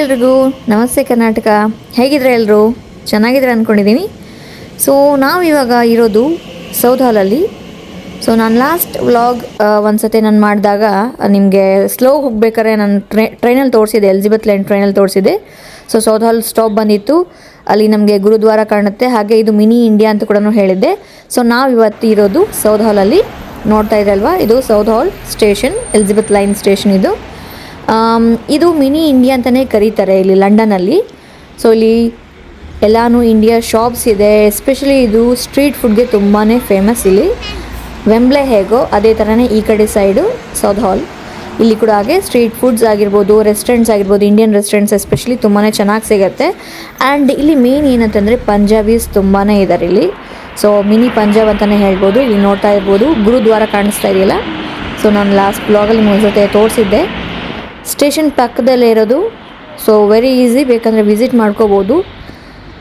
ಎಲ್ರಿಗೂ ನಮಸ್ತೆ ಕರ್ನಾಟಕ. ಹೇಗಿದ್ರೆ ಎಲ್ಲರೂ ಚೆನ್ನಾಗಿದ್ರೆ ಅಂದ್ಕೊಂಡಿದ್ದೀನಿ. ಸೊ ನಾವಿವಾಗ ಇರೋದು ಸೌತ್ ಹಾಲಲ್ಲಿ. ಸೊ ನಾನು ಲಾಸ್ಟ್ ವ್ಲಾಗ್ ಒಂದು ಸತಿ ನಾನು ಮಾಡಿದಾಗ ನಿಮಗೆ ಸ್ಲೋ ಹೋಗ್ಬೇಕಾದ್ರೆ ನಾನು ಟ್ರೈನಲ್ಲಿ ತೋರಿಸಿದೆ, ಎಲಿಜಬೆತ್ ಲೈನ್ ಟ್ರೈನಲ್ಲಿ ತೋರಿಸಿದೆ. ಸೊ ಸೌತ್ ಹಾಲ್ ಸ್ಟಾಪ್ ಬಂದಿತ್ತು, ಅಲ್ಲಿ ನಮಗೆ ಗುರುದ್ವಾರ ಕಾಣುತ್ತೆ, ಹಾಗೆ ಇದು ಮಿನಿ ಇಂಡಿಯಾ ಅಂತ ಕೂಡ ಹೇಳಿದ್ದೆ. ಸೊ ನಾವು ಇವತ್ತು ಇರೋದು ಸೌತ್ ಹಾಲಲ್ಲಿ. ನೋಡ್ತಾ ಇದ್ರಲ್ವಾ, ಇದು ಸೌತ್ ಹಾಲ್ ಸ್ಟೇಷನ್, ಎಲಿಜಬೆತ್ ಲೈನ್ ಸ್ಟೇಷನ್ ಇದು. ಇದು ಮಿನಿ ಇಂಡಿಯಾ ಅಂತಲೇ ಕರೀತಾರೆ ಇಲ್ಲಿ ಲಂಡನಲ್ಲಿ. ಸೊ ಇಲ್ಲಿ ಎಲ್ಲಾನು ಇಂಡಿಯಾ ಶಾಪ್ಸ್ ಇದೆ. ಎಸ್ಪೆಷಲಿ ಇದು ಸ್ಟ್ರೀಟ್ ಫುಡ್ಗೆ ತುಂಬಾ ಫೇಮಸ್. ಇಲ್ಲಿ ವೆಂಬ್ಲೆ ಹೇಗೋ ಅದೇ ಥರನೇ ಈ ಕಡೆ ಸೈಡು ಸೌತ್ ಹಾಲ್. ಇಲ್ಲಿ ಕೂಡ ಹಾಗೆ ಸ್ಟ್ರೀಟ್ ಫುಡ್ಸ್ ಆಗಿರ್ಬೋದು, ರೆಸ್ಟೋರೆಂಟ್ಸ್ ಆಗಿರ್ಬೋದು, ಇಂಡಿಯನ್ ರೆಸ್ಟೋರೆಂಟ್ಸ್ ಎಸ್ಪೆಷಲಿ ತುಂಬಾ ಚೆನ್ನಾಗಿ ಸಿಗುತ್ತೆ. ಆ್ಯಂಡ್ ಇಲ್ಲಿ ಮೇನ್ ಏನಂತಂದರೆ ಪಂಜಾಬೀಸ್ ತುಂಬಾ ಇದ್ದಾರೆ ಇಲ್ಲಿ. ಸೊ ಮಿನಿ ಪಂಜಾಬ್ ಅಂತಲೇ ಹೇಳ್ಬೋದು. ಇಲ್ಲಿ ನೋಡ್ತಾ ಇರ್ಬೋದು ಗುರುದ್ವಾರ ಕಾಣಿಸ್ತಾ ಇದೆಯಲ್ಲ. ಸೊ ನಾನು ಲಾಸ್ಟ್ ಬ್ಲಾಗಲ್ಲಿ ಒಂದು ಜೊತೆ ತೋರಿಸಿದ್ದೆ. ಸ್ಟೇಷನ್ ಪಕ್ಕದಲ್ಲೇ ಇರೋದು. ಸೊ ವೆರಿ ಈಸಿ, ಬೇಕಂದರೆ ವಿಸಿಟ್ ಮಾಡ್ಕೋಬೋದು.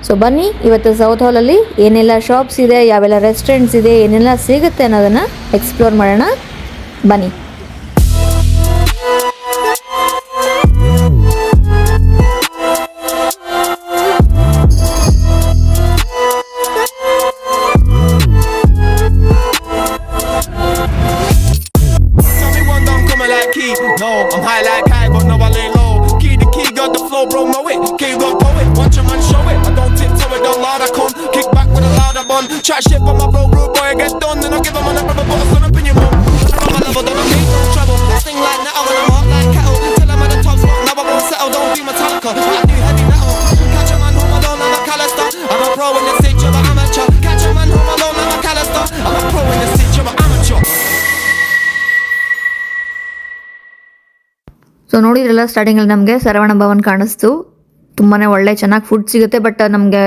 ಸೊ ಬನ್ನಿ, ಇವತ್ತು ಸೌತ್ ಹಾಲಲ್ಲಿ ಏನೆಲ್ಲ ಶಾಪ್ಸ್ ಇದೆ, ಯಾವೆಲ್ಲ ರೆಸ್ಟೋರೆಂಟ್ಸ್ ಇದೆ, ಏನೆಲ್ಲ ಸಿಗುತ್ತೆ ಅನ್ನೋದನ್ನು ಎಕ್ಸ್ಪ್ಲೋರ್ ಮಾಡೋಣ. ಬನ್ನಿ. No, I'm high like high, but no, I lay low. Key to key, got the flow, bro, know it. Key got poet, watch a man show it. I don't tiptoe it, don't louder come. Kick back with a louder bun. Chat shit for my bro, rude boy, I get done. Then I give him on a brother, put a son up in your room. I'm a level, don't need no trouble. Sing like now, when I'm hot like cattle. Till I'm at the top spot, now I won't settle, don't be Metallica. I do heavy metal. Catch a man home alone, I'm a Callister. I'm a pro in the city, you're an amateur. Catch a man home alone, I'm a Callister. I'm a pro in the city, you're an amateur. So ನೋಡಿದ್ರಲ್ಲ, ಸ್ಟಾರ್ಟಿಂಗಲ್ಲಿ ನಮಗೆ ಸರವಣ ಭವನ್ ಕಾಣಿಸ್ತು. ತುಂಬಾ ಒಳ್ಳೆ ಚೆನ್ನಾಗಿ food ಸಿಗುತ್ತೆ. But ನಮಗೆ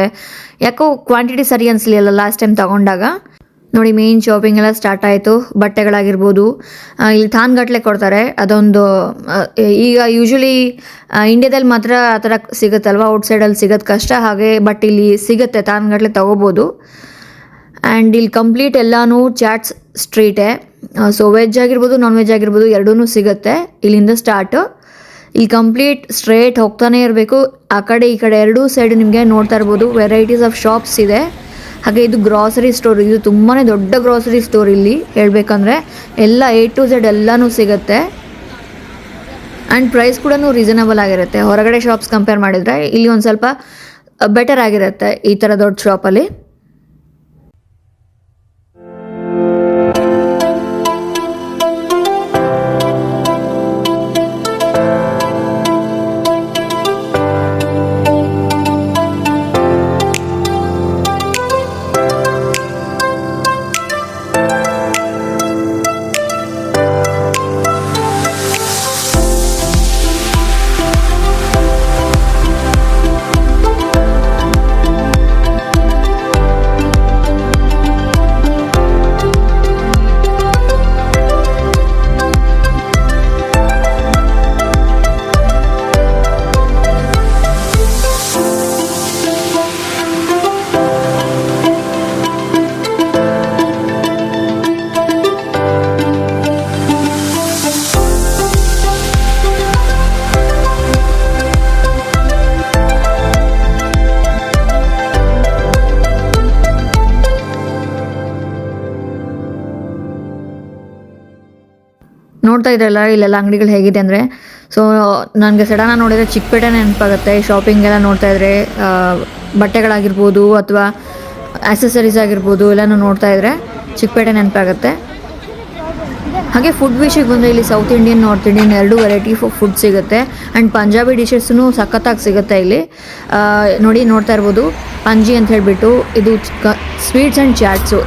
ಯಾಕೋ ಕ್ವಾಂಟಿಟಿ ಸರಿ ಅನಿಸ್ಲಿಲ್ಲ ಲಾಸ್ಟ್ ಟೈಮ್ ತೊಗೊಂಡಾಗ. ನೋಡಿ, ಮೇನ್ ಶಾಪಿಂಗ್ ಎಲ್ಲ ಸ್ಟಾರ್ಟ್ ಆಯಿತು. ಬಟ್ಟೆಗಳಾಗಿರ್ಬೋದು, ಇಲ್ಲಿ ತಾನ್ಗಟ್ಲೆ ಕೊಡ್ತಾರೆ. ಅದೊಂದು ಈಗ ಯೂಶ್ವಲಿ ಇಂಡಿಯಾದಲ್ಲಿ ಮಾತ್ರ ಆ ಥರ ಸಿಗುತ್ತಲ್ವ, ಔಟ್ಸೈಡಲ್ಲಿ ಸಿಗೋದು ಕಷ್ಟ. ಹಾಗೆ ಬಟ್ ಇಲ್ಲಿ ಸಿಗುತ್ತೆ, ತಾನ್ಗಟ್ಲೆ ತೊಗೋಬೋದು. ಆ್ಯಂಡ್ ಇಲ್ಲಿ ಕಂಪ್ಲೀಟ್ ಎಲ್ಲನೂ ಚಾಟ್ಸ್ ಸ್ಟ್ರೀಟೇ. ಸೊ ವೆಜ್ ಆಗಿರ್ಬೋದು, ನಾನ್ ವೆಜ್ ಆಗಿರ್ಬೋದು, ಎರಡೂ ಸಿಗುತ್ತೆ ಇಲ್ಲಿಂದ ಸ್ಟಾರ್ಟು. ಇಲ್ಲಿ ಕಂಪ್ಲೀಟ್ ಸ್ಟ್ರೇಟ್ ಹೋಗ್ತಾನೆ ಇರಬೇಕು. ಆ ಕಡೆ ಈ ಕಡೆ ಎರಡೂ ಸೈಡ್ ನಿಮಗೆ ನೋಡ್ತಾ ಇರ್ಬೋದು ವೆರೈಟೀಸ್ ಆಫ್ ಶಾಪ್ಸ್ ಇದೆ. ಹಾಗೆ ಇದು ಗ್ರಾಸರಿ ಸ್ಟೋರ್. ಇದು ತುಂಬಾ ದೊಡ್ಡ ಗ್ರಾಸರಿ ಸ್ಟೋರ್. ಇಲ್ಲಿ ಹೇಳಬೇಕಂದ್ರೆ ಎಲ್ಲ A to Z ಎಲ್ಲನೂ ಸಿಗುತ್ತೆ. ಆ್ಯಂಡ್ ಪ್ರೈಸ್ ಕೂಡ ರೀಸನಬಲ್ ಆಗಿರುತ್ತೆ. ಹೊರಗಡೆ ಶಾಪ್ಸ್ ಕಂಪೇರ್ ಮಾಡಿದರೆ ಇಲ್ಲಿ ಒಂದು ಸ್ವಲ್ಪ ಬೆಟರ್ ಆಗಿರುತ್ತೆ ಈ ಥರ ದೊಡ್ಡ ಶಾಪಲ್ಲಿ. ನೋಡ್ತಾ ಇದ್ರಲ್ಲ ಇಲ್ಲೆಲ್ಲ ಅಂಗಡಿಗಳು ಹೇಗಿದೆ ಅಂದರೆ, ಸೊ ನನಗೆ ಸಡನ್ನಾಗಿ ನೋಡಿದರೆ ಚಿಕ್ಕಪೇಟೆ ನೆನಪಾಗುತ್ತೆ. ಶಾಪಿಂಗ್ ಎಲ್ಲ ನೋಡ್ತಾ ಇದ್ರೆ ಬಟ್ಟೆಗಳಾಗಿರ್ಬೋದು ಅಥವಾ ಆಕ್ಸೆಸರೀಸ್ ಆಗಿರ್ಬೋದು ಎಲ್ಲನೂ ನೋಡ್ತಾ ಇದ್ರೆ ಚಿಕ್ಕಪೇಟೆ ನೆನಪಾಗುತ್ತೆ. ಹಾಗೆ ಫುಡ್ ವಿಷಯಕ್ಕೆ ಬಂದರೆ ಇಲ್ಲಿ ಸೌತ್ ಇಂಡಿಯನ್, ನಾರ್ತ್ ಇಂಡಿಯನ್ ಎರಡೂ ವೆರೈಟಿ ಫುಡ್ ಸಿಗುತ್ತೆ. ಆ್ಯಂಡ್ ಪಂಜಾಬಿ ಡಿಶಸ್ಸೂ ಸಖತ್ತಾಗಿ ಸಿಗುತ್ತೆ ಇಲ್ಲಿ. ನೋಡ್ತಾ ಇರ್ಬೋದು ಪಂಜಿ ಅಂತ ಹೇಳಿಬಿಟ್ಟು. ಇದು ಸ್ವೀಟ್ಸ್ ಆ್ಯಂಡ್ ಚಾಟ್ಸು.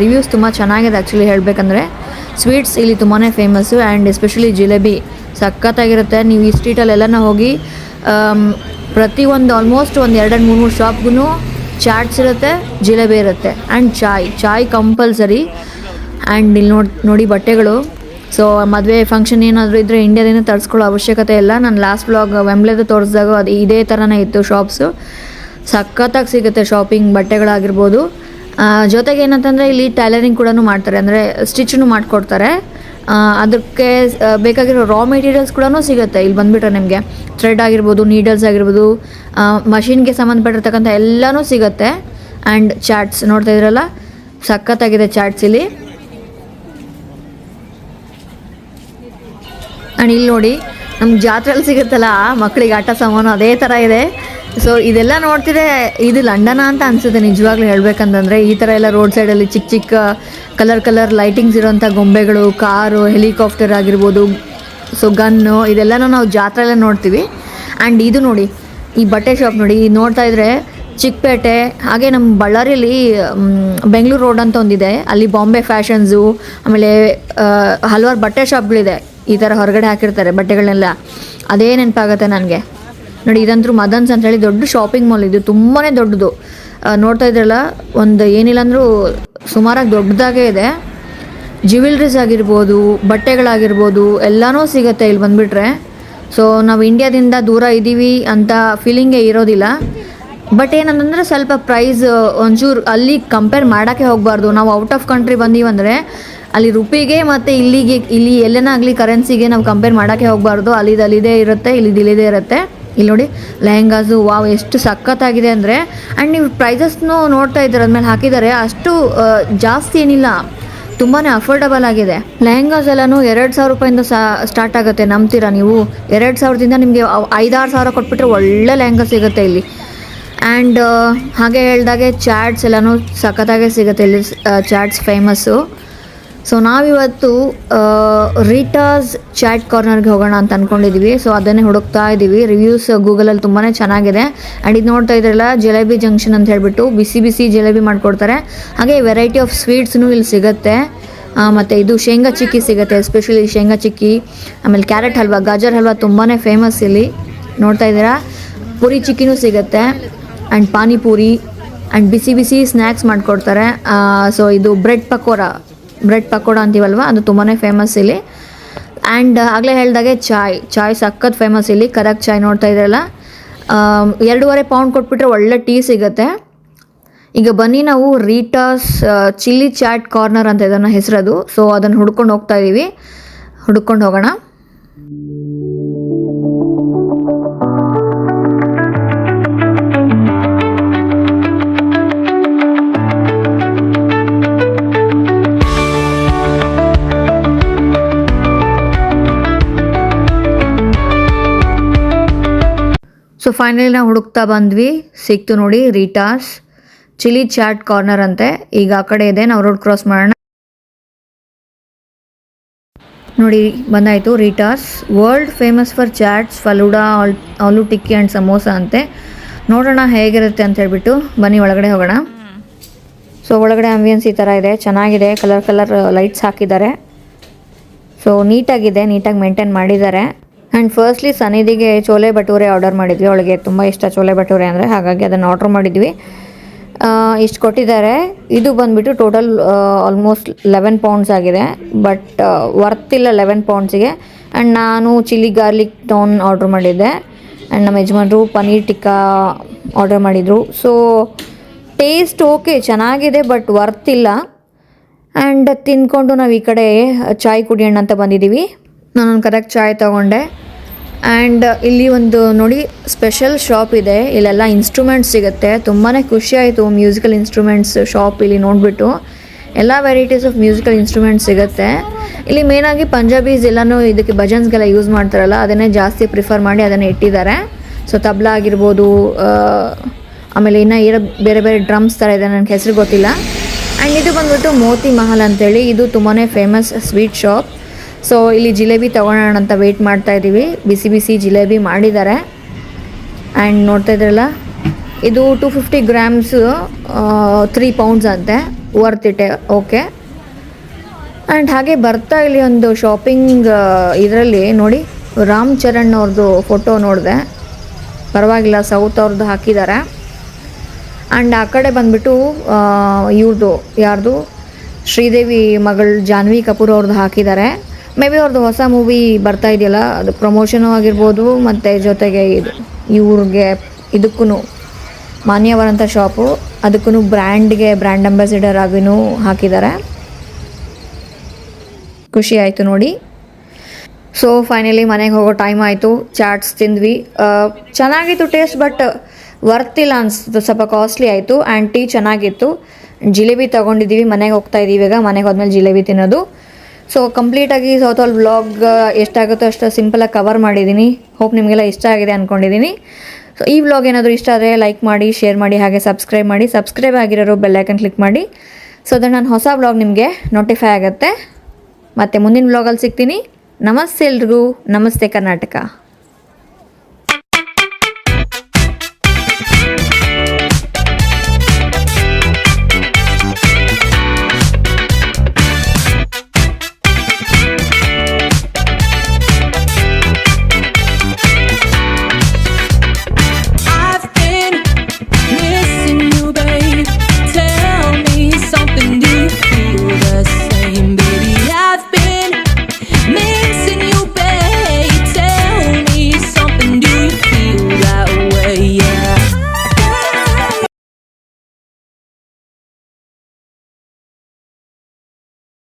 ರಿವ್ಯೂಸ್ ತುಂಬ ಚೆನ್ನಾಗಿದೆ ಆ್ಯಕ್ಚುಲಿ ಹೇಳಬೇಕಂದ್ರೆ. ಸ್ವೀಟ್ಸ್ ಇಲ್ಲಿ ತುಂಬಾ ಫೇಮಸ್ಸು. ಆ್ಯಂಡ್ ಎಸ್ಪೆಷಲಿ ಜಿಲೇಬಿ ಸಖತ್ತಾಗಿರುತ್ತೆ. ನೀವು ಈ ಸ್ಟ್ರೀಟಲ್ಲೆಲ್ಲನ ಹೋಗಿ ಪ್ರತಿಯೊಂದು ಆಲ್ಮೋಸ್ಟ್ ಒಂದು 2-3 ಶಾಪ್ಗೂ ಚಾಟ್ಸ್ ಇರುತ್ತೆ, ಜಿಲೇಬಿ ಇರುತ್ತೆ. And chai compulsory. ಆ್ಯಂಡ್ ಇಲ್ಲಿ ನೋಡಿ ಬಟ್ಟೆಗಳು. ಸೊ ಮದುವೆ ಫಂಕ್ಷನ್ ಏನಾದರೂ ಇದ್ದರೆ ಇಂಡಿಯಾದಿಂದ ತರಿಸ್ಕೊಳ್ಳೋ ಅವಶ್ಯಕತೆ ಇಲ್ಲ. ನಾನು ಲಾಸ್ಟ್ ಬ್ಲಾಗ್ ವೆಂಬ್ಲೆದು ತೋರಿಸಿದಾಗ ಅದು ಇದೇ ಥರನೇ ಇತ್ತು ಶಾಪ್ಸು. ಸಖತ್ತಾಗಿ ಸಿಗುತ್ತೆ ಶಾಪಿಂಗ್, ಬಟ್ಟೆಗಳಾಗಿರ್ಬೋದು. ಜೊತೆಗೆ ಏನಂತಂದರೆ ಇಲ್ಲಿ ಟೈಲರಿಂಗ್ ಕೂಡ ಮಾಡ್ತಾರೆ, ಅಂದರೆ ಸ್ಟಿಚ್ಚನ್ನು ಮಾಡಿಕೊಡ್ತಾರೆ. ಅದಕ್ಕೆ ಬೇಕಾಗಿರೋ ರಾ ಮೆಟೀರಿಯಲ್ಸ್ ಕೂಡ ಸಿಗುತ್ತೆ ಇಲ್ಲಿ ಬಂದುಬಿಟ್ರೆ ನಿಮಗೆ. ಥ್ರೆಡ್ ಆಗಿರ್ಬೋದು, ನೀಡಲ್ಸ್ ಆಗಿರ್ಬೋದು, ಮಷಿನ್ಗೆ ಸಂಬಂಧಪಟ್ಟಿರ್ತಕ್ಕಂಥ ಎಲ್ಲನೂ ಸಿಗುತ್ತೆ. ಆ್ಯಂಡ್ ಚಾಟ್ಸ್ ನೋಡ್ತಾ ಇದ್ರಲ್ಲ, ಸಖತ್ತಾಗಿದೆ ಚಾಟ್ಸ್ ಇಲ್ಲಿ. ಆ್ಯಂಡ್ ಇಲ್ಲಿ ನೋಡಿ ನಮ್ಗೆ ಜಾತ್ರೆಯಲ್ಲಿ ಸಿಗುತ್ತಲ್ಲ ಮಕ್ಕಳಿಗೆ ಆಟ ಸಾಮಾನು, ಅದೇ ಥರ ಇದೆ. ಸೊ ಇದೆಲ್ಲ ನೋಡ್ತಿದ್ರೆ ಇದು ಲಂಡನ ಅಂತ ಅನಿಸುತ್ತೆ ನಿಜವಾಗ್ಲೂ ಹೇಳ್ಬೇಕಂತಂದರೆ. ಈ ಥರ ಎಲ್ಲ ರೋಡ್ ಸೈಡಲ್ಲಿ ಚಿಕ್ಕ ಚಿಕ್ಕ ಕಲರ್ ಲೈಟಿಂಗ್ಸ್ ಇರೋಂಥ ಗೊಂಬೆಗಳು, ಕಾರು, ಹೆಲಿಕಾಪ್ಟರ್ ಆಗಿರ್ಬೋದು, ಸೊ ಗನ್ನು, ಇದೆಲ್ಲನೂ ನಾವು ಜಾತ್ರೆಯಲ್ಲೇ ನೋಡ್ತೀವಿ. ಆ್ಯಂಡ್ ಇದು ನೋಡಿ, ಈ ಬಟ್ಟೆ ಶಾಪ್ ನೋಡಿ, ನೋಡ್ತಾ ಇದ್ರೆ ಚಿಕ್ಕಪೇಟೆ, ಹಾಗೆ ನಮ್ಮ ಬಳ್ಳಾರಿಯಲ್ಲಿ ಬೆಂಗಳೂರು ರೋಡ್ ಅಂತ ಒಂದಿದೆ, ಅಲ್ಲಿ ಬಾಂಬೆ ಫ್ಯಾಷನ್ಸು, ಆಮೇಲೆ ಹಲವಾರು ಬಟ್ಟೆ ಶಾಪ್ಗಳಿದೆ ಈ ಥರ ಹೊರಗಡೆ ಹಾಕಿರ್ತಾರೆ ಬಟ್ಟೆಗಳನ್ನೆಲ್ಲ. ಅದೇ ನೆನಪಾಗುತ್ತೆ ನನಗೆ. ನೋಡಿ ಇದಂತೂ ಮದನ್ಸ್ ಅಂತ ಹೇಳಿ ದೊಡ್ಡ ಶಾಪಿಂಗ್ ಮಾಲ್, ಇದು ತುಂಬಾ ದೊಡ್ಡದು. ನೋಡ್ತಾ ಇದ್ರಲ್ಲ, ಒಂದು ಏನಿಲ್ಲ ಅಂದರೂ ಸುಮಾರಾಗಿ ದೊಡ್ಡದಾಗೇ ಇದೆ. ಜ್ಯುವೆಲ್ರೀಸ್ ಆಗಿರ್ಬೋದು, ಬಟ್ಟೆಗಳಾಗಿರ್ಬೋದು ಎಲ್ಲನೂ ಸಿಗುತ್ತೆ ಇಲ್ಲಿ ಬಂದುಬಿಟ್ರೆ. ಸೊ ನಾವು ಇಂಡಿಯಾದಿಂದ ದೂರ ಇದ್ದೀವಿ ಅಂತ ಫೀಲಿಂಗೇ ಇರೋದಿಲ್ಲ. ಬಟ್ ಏನಂತಂದರೆ ಸ್ವಲ್ಪ ಪ್ರೈಸ್ ಒಂಚೂರು ಅಲ್ಲಿ ಕಂಪೇರ್ ಮಾಡೋಕ್ಕೆ ಹೋಗಬಾರ್ದು. ನಾವು ಔಟ್ ಆಫ್ ಕಂಟ್ರಿ ಬಂದೀವಂದರೆ ಅಲ್ಲಿ ರುಪಿಗೆ ಮತ್ತು ಇಲ್ಲಿ ಎಲ್ಲೇನ ಆಗಲಿ ಕರೆನ್ಸಿಗೆ ನಾವು ಕಂಪೇರ್ ಮಾಡೋಕ್ಕೆ ಹೋಗಬಾರ್ದು. ಅಲ್ಲಿದೇ ಇರುತ್ತೆ, ಇಲ್ಲಿದೇ ಇರುತ್ತೆ. ಇಲ್ಲಿ ನೋಡಿ ಲೆಹೆಂಗಾಸು, ವಾವ್ ಎಷ್ಟು ಸಖತ್ತಾಗಿದೆ ಅಂದರೆ. ಆ್ಯಂಡ್ ನೀವು ಪ್ರೈಸಸ್ನೂ ನೋಡ್ತಾ ಇದ್ದೀರ, ಅದ್ಮೇಲೆ ಹಾಕಿದ್ದಾರೆ, ಅಷ್ಟು ಜಾಸ್ತಿ ಏನಿಲ್ಲ, ತುಂಬಾ ಅಫೋರ್ಡಬಲ್ ಆಗಿದೆ. ಲೆಹೆಂಗಾಸ್ ಎಲ್ಲನೂ 2,000 ರೂಪಾಯಿಂದ ಸ್ಟಾರ್ಟ್ ಆಗುತ್ತೆ. ನಂಬ್ತೀರಾ ನೀವು? 2,000ದಿಂದ ನಿಮಗೆ 5-6 ಸಾವಿರ ಕೊಟ್ಬಿಟ್ರೆ ಒಳ್ಳೆ ಲೆಹೆಂಗಾ ಸಿಗುತ್ತೆ ಇಲ್ಲಿ. ಆ್ಯಂಡ್ ಹಾಗೆ ಹೇಳ್ದಾಗೆ ಚಾಟ್ಸ್ ಎಲ್ಲನೂ ಸಖತ್ತಾಗೆ ಸಿಗುತ್ತೆ ಇಲ್ಲಿ. ಚಾಟ್ಸ್ ಫೇಮಸ್ಸು. ಸೊ ನಾವಿವತ್ತು ರೀಟಾಸ್ ಚಾಟ್ ಕಾರ್ನರ್ಗೆ ಹೋಗೋಣ ಅಂತ ಅಂದ್ಕೊಂಡಿದ್ದೀವಿ. ಸೊ ಅದನ್ನೇ ಹುಡುಕ್ತಾ ಇದ್ದೀವಿ. ರಿವ್ಯೂಸ್ ಗೂಗಲಲ್ಲಿ ತುಂಬಾ ಚೆನ್ನಾಗಿದೆ. ಆ್ಯಂಡ್ ಇದು ನೋಡ್ತಾ ಇದ್ರಲ್ಲ, ಜಲೇಬಿ ಜಂಕ್ಷನ್ ಅಂತ ಹೇಳಿಬಿಟ್ಟು ಬಿಸಿ ಬಿಸಿ ಜಲೇಬಿ ಮಾಡಿಕೊಡ್ತಾರೆ. ಹಾಗೆ ವೆರೈಟಿ ಆಫ್ ಸ್ವೀಟ್ಸ್ನೂ ಇಲ್ಲಿ ಸಿಗುತ್ತೆ. ಮತ್ತು ಇದು ಶೇಂಗಾ ಚಿಕ್ಕಿ ಸಿಗುತ್ತೆ, ಎಸ್ಪೆಷಲಿ ಶೇಂಗಾ ಚಿಕ್ಕಿ. ಆಮೇಲೆ ಕ್ಯಾರೆಟ್ ಹಲ್ವಾ, ಗಾಜರ್ ಹಲ್ವಾ ತುಂಬಾ ಫೇಮಸ್ ಇಲ್ಲಿ. ನೋಡ್ತಾ ಇದ್ದೀರಾ, ಪುರಿ ಚಿಕ್ಕಿನೂ ಸಿಗುತ್ತೆ. ಆ್ಯಂಡ್ ಪಾನಿಪೂರಿ, ಆ್ಯಂಡ್ ಬಿಸಿ ಬಿಸಿ ಸ್ನ್ಯಾಕ್ಸ್ ಮಾಡಿಕೊಡ್ತಾರೆ. ಸೊ ಇದು ಬ್ರೆಡ್ ಪಕೋಡ ಅಂತೀವಲ್ವ, ಅದು ತುಂಬಾ ಫೇಮಸ್ ಇಲ್ಲಿ. ಆ್ಯಂಡ್ ಆಗಲೇ ಹೇಳ್ದಾಗೆ ಚಾಯ್ ಸಖತ್ ಫೇಮಸ್ ಇಲ್ಲಿ. ಕರಕ್ ಚಾಯ್ ನೋಡ್ತಾ ಇದ್ರಲ್ಲ, 2.5 ಪೌಂಡ್ ಕೊಟ್ಬಿಟ್ರೆ ಒಳ್ಳೆ ಟೀ ಸಿಗುತ್ತೆ. ಈಗ ಬನ್ನಿ ನಾವು ರೀಟಾಸ್ ಚಿಲ್ಲಿ ಚಾಟ್ ಕಾರ್ನರ್ ಅಂತ ಇದನ್ನು ಹೆಸರದು. ಸೊ ಅದನ್ನು ಹುಡ್ಕೊಂಡು ಹೋಗ್ತಾ ಇದ್ದೀವಿ, ಹುಡ್ಕೊಂಡು ಹೋಗೋಣ. ಸೊ ಫೈನಲಿ ನಾವು ಹುಡುಕ್ತಾ ಬಂದ್ವಿ, ಸಿಕ್ತು ನೋಡಿ ರೀಟಾಸ್ ಚಿಲ್ಲಿ ಚಾಟ್ ಕಾರ್ನರ್ ಅಂತೆ. ಈಗ ಆ ಕಡೆ ಇದೆ, ನಾವು ರೋಡ್ ಕ್ರಾಸ್ ಮಾಡೋಣ. ನೋಡಿ ಬಂದಾಯಿತು Rita's. World famous for chaats, falooda, aloo tikki and samosa ಅಂತೆ. ನೋಡೋಣ ಹೇಗಿರುತ್ತೆ ಅಂತ ಹೇಳ್ಬಿಟ್ಟು ಬನ್ನಿ ಒಳಗಡೆ ಹೋಗೋಣ. ಸೊ ಒಳಗಡೆ ಆಂಬಿಯನ್ಸ್ ಈ ಥರ ಇದೆ, ಚೆನ್ನಾಗಿದೆ. ಕಲರ್ ಲೈಟ್ಸ್ ಹಾಕಿದ್ದಾರೆ. ಸೊ ನೀಟಾಗಿ ಮೇಂಟೈನ್ ಮಾಡಿದ್ದಾರೆ. ಆ್ಯಂಡ್ ಫಸ್ಟ್ಲಿ ಸನಿಧಿಗೆ ಚೋಲೆ ಭಟೂರೆ ಆರ್ಡರ್ ಮಾಡಿದ್ವಿ. ಅವಳಿಗೆ ತುಂಬ ಇಷ್ಟ ಚೋಲೆ ಭಟೂರೆ ಅಂದರೆ, ಹಾಗಾಗಿ ಅದನ್ನು ಆರ್ಡ್ರ್ ಮಾಡಿದ್ವಿ. ಇಷ್ಟು ಕೊಟ್ಟಿದ್ದಾರೆ. ಇದು ಬಂದುಬಿಟ್ಟು ಟೋಟಲ್ ಆಲ್ಮೋಸ್ಟ್ 11 ಪೌಂಡ್ಸ್ ಆಗಿದೆ. ಬಟ್ ವರ್ತಿಲ್ಲ 11 ಪೌಂಡ್ಸಿಗೆ. ಆ್ಯಂಡ್ ನಾನು ಚಿಲ್ಲಿ ಗಾರ್ಲಿಕ್ ಟೋನ್ ಆರ್ಡ್ರ್ ಮಾಡಿದ್ದೆ. ಆ್ಯಂಡ್ ನಮ್ಮ ಯಜಮಾನ್ರು ಪನ್ನೀರ್ ಟಿಕ್ಕಾ ಆರ್ಡರ್ ಮಾಡಿದರು. ಸೊ ಟೇಸ್ಟ್ ಓಕೆ ಚೆನ್ನಾಗಿದೆ, ಬಟ್ ವರ್ತಿಲ್ಲ. ಆ್ಯಂಡ್ ತಿಂದ್ಕೊಂಡು ನಾವು ಈ ಕಡೆ ಚಾಯ್ ಕುಡಿಯೋಣ ಅಂತ ಬಂದಿದ್ದೀವಿ. ನಾನೊಂದು ಕರೆಕ್ಟ್ ಚಾಯ್ ತೊಗೊಂಡೆ. ಆ್ಯಂಡ್ ಇಲ್ಲಿ ಒಂದು ನೋಡಿ ಸ್ಪೆಷಲ್ ಶಾಪ್ ಇದೆ, ಇಲ್ಲೆಲ್ಲ ಇನ್ಸ್ಟ್ರೂಮೆಂಟ್ಸ್ ಸಿಗುತ್ತೆ. ತುಂಬಾ ಖುಷಿ ಆಯಿತು ಮ್ಯೂಸಿಕಲ್ ಇನ್ಸ್ಟ್ರೂಮೆಂಟ್ಸ್ ಶಾಪ್ ಇಲ್ಲಿ ನೋಡಿಬಿಟ್ಟು. ಎಲ್ಲ ವೆರೈಟೀಸ್ ಆಫ್ ಮ್ಯೂಸಿಕಲ್ ಇನ್ಸ್ಟ್ರೂಮೆಂಟ್ಸ್ ಸಿಗುತ್ತೆ ಇಲ್ಲಿ. ಮೇನಾಗಿ ಪಂಜಾಬೀಸ್ ಎಲ್ಲನೂ ಇದಕ್ಕೆ ಭಜನ್ಸ್ಗೆಲ್ಲ ಯೂಸ್ ಮಾಡ್ತಾರಲ್ಲ, ಅದನ್ನೇ ಜಾಸ್ತಿ ಪ್ರಿಫರ್ ಮಾಡಿ ಅದನ್ನೇ ಇಟ್ಟಿದ್ದಾರೆ. ಸೊ ತಬ್ಲಾ ಆಗಿರ್ಬೋದು, ಆಮೇಲೆ ಇನ್ನೂ ಬೇರೆ ಡ್ರಮ್ಸ್ ಥರ ಇದೆ, ನನಗೆ ಹೆಸರು ಗೊತ್ತಿಲ್ಲ. ಆ್ಯಂಡ್ ಇದು ಬಂದ್ಬಿಟ್ಟು ಮೋತಿ ಮಹಲ್ ಅಂತೇಳಿ, ಇದು ತುಂಬಾ ಫೇಮಸ್ ಸ್ವೀಟ್ ಶಾಪ್. ಸೊ ಇಲ್ಲಿ ಜಿಲೇಬಿ ತೊಗೊಳೋಣ ಅಂತ ವೆಯ್ಟ್ ಮಾಡ್ತಾ ಇದ್ದೀವಿ. ಬಿಸಿ ಬಿಸಿ ಜಿಲೇಬಿ ಮಾಡಿದ್ದಾರೆ. ಆ್ಯಂಡ್ ನೋಡ್ತಾ ಇದ್ರಲ್ಲ, ಇದು 250 ಗ್ರಾಮ್ಸು 3 ಪೌಂಡ್ಸ್ ಅಂತೆ. Worth it, okay. ಆ್ಯಂಡ್ ಹಾಗೆ ಬರ್ತಾ ಇಲ್ಲಿ ಒಂದು ಶಾಪಿಂಗ್ ಇದರಲ್ಲಿ ನೋಡಿ ರಾಮ್ ಚರಣ್ ಅವ್ರದ್ದು ಫೋಟೋ ನೋಡಿದೆ. ಪರವಾಗಿಲ್ಲ, ಸೌತ್ ಅವ್ರದ್ದು ಹಾಕಿದ್ದಾರೆ. ಆ್ಯಂಡ್ ಆ ಕಡೆ ಬಂದುಬಿಟ್ಟು ಇವ್ರದ್ದು ಯಾರ್ದು ಶ್ರೀದೇವಿ ಮಗಳು ಜಾನ್ವಿ ಕಪೂರ್ ಅವ್ರದ್ದು ಹಾಕಿದ್ದಾರೆ. ಮೇ ಬಿ ಅವ್ರದ್ದು ಹೊಸ ಮೂವಿ ಬರ್ತಾ ಇದೆಯಲ್ಲ, ಅದು ಪ್ರಮೋಷನು ಆಗಿರ್ಬೋದು. ಮತ್ತು ಜೊತೆಗೆ ಇವ್ರಿಗೆ ಇದಕ್ಕೂ ಮಾನ್ಯವರಂಥ ಶಾಪು, ಅದಕ್ಕೂ ಬ್ರ್ಯಾಂಡ್ ಅಂಬಾಸಿಡರ್ ಆಗಿನೂ ಹಾಕಿದ್ದಾರೆ. ಖುಷಿ ಆಯಿತು ನೋಡಿ. ಸೊ ಫೈನಲಿ ಮನೆಗೆ ಹೋಗೋ ಟೈಮ್ ಆಯಿತು. ಚಾಟ್ಸ್ ತಿಂದ್ವಿ. ಚೆನ್ನಾಗಿತ್ತು ಟೇಸ್ಟ್, ಬಟ್ ವರ್ತಿಲ್ಲ ಅನಿಸ್ತು, ಸ್ವಲ್ಪ ಕಾಸ್ಟ್ಲಿ ಆಯಿತು. ಆ್ಯಂಡ್ ಟೀ ಚೆನ್ನಾಗಿತ್ತು. ಜಿಲೇಬಿ ತೊಗೊಂಡಿದ್ದೀವಿ, ಮನೆಗೆ ಹೋಗ್ತಾ ಇದ್ದೀವಿ ಈಗ. ಮನೆಗೆ ಹೋದ್ಮೇಲೆ ಜಿಲೇಬಿ ತಿನ್ನೋದು. ಸೊ ಕಂಪ್ಲೀಟಾಗಿ ಸೌತ್ ಹಾಲ್ ವ್ಲಾಗ್ ಎಷ್ಟಾಗುತ್ತೋ ಅಷ್ಟು ಸಿಂಪಲಾಗಿ ಕವರ್ ಮಾಡಿದ್ದೀನಿ. ಹೋಪ್ ನಿಮಗೆಲ್ಲ ಇಷ್ಟ ಆಗಿದೆ ಅಂದ್ಕೊಂಡಿದ್ದೀನಿ. ಸೊ ಈ ವ್ಲಾಗ್ ಏನಾದರೂ ಇಷ್ಟ ಆದರೆ ಲೈಕ್ ಮಾಡಿ, ಶೇರ್ ಮಾಡಿ, ಹಾಗೆ ಸಬ್ಸ್ಕ್ರೈಬ್ ಮಾಡಿ. ಸಬ್ಸ್ಕ್ರೈಬ್ ಆಗಿರೋರು ಬೆಲ್ಲೈಕನ್ ಕ್ಲಿಕ್ ಮಾಡಿ, ಸೊ ದಟ್ ನಾನು ಹೊಸ ವ್ಲಾಗ್ ನಿಮಗೆ ನೋಟಿಫೈ ಆಗುತ್ತೆ. ಮತ್ತು ಮುಂದಿನ ವ್ಲಾಗಲ್ಲಿ ಸಿಗ್ತೀನಿ. ನಮಸ್ತೆ ಎಲ್ರಿಗೂ. ನಮಸ್ತೆ ಕರ್ನಾಟಕ.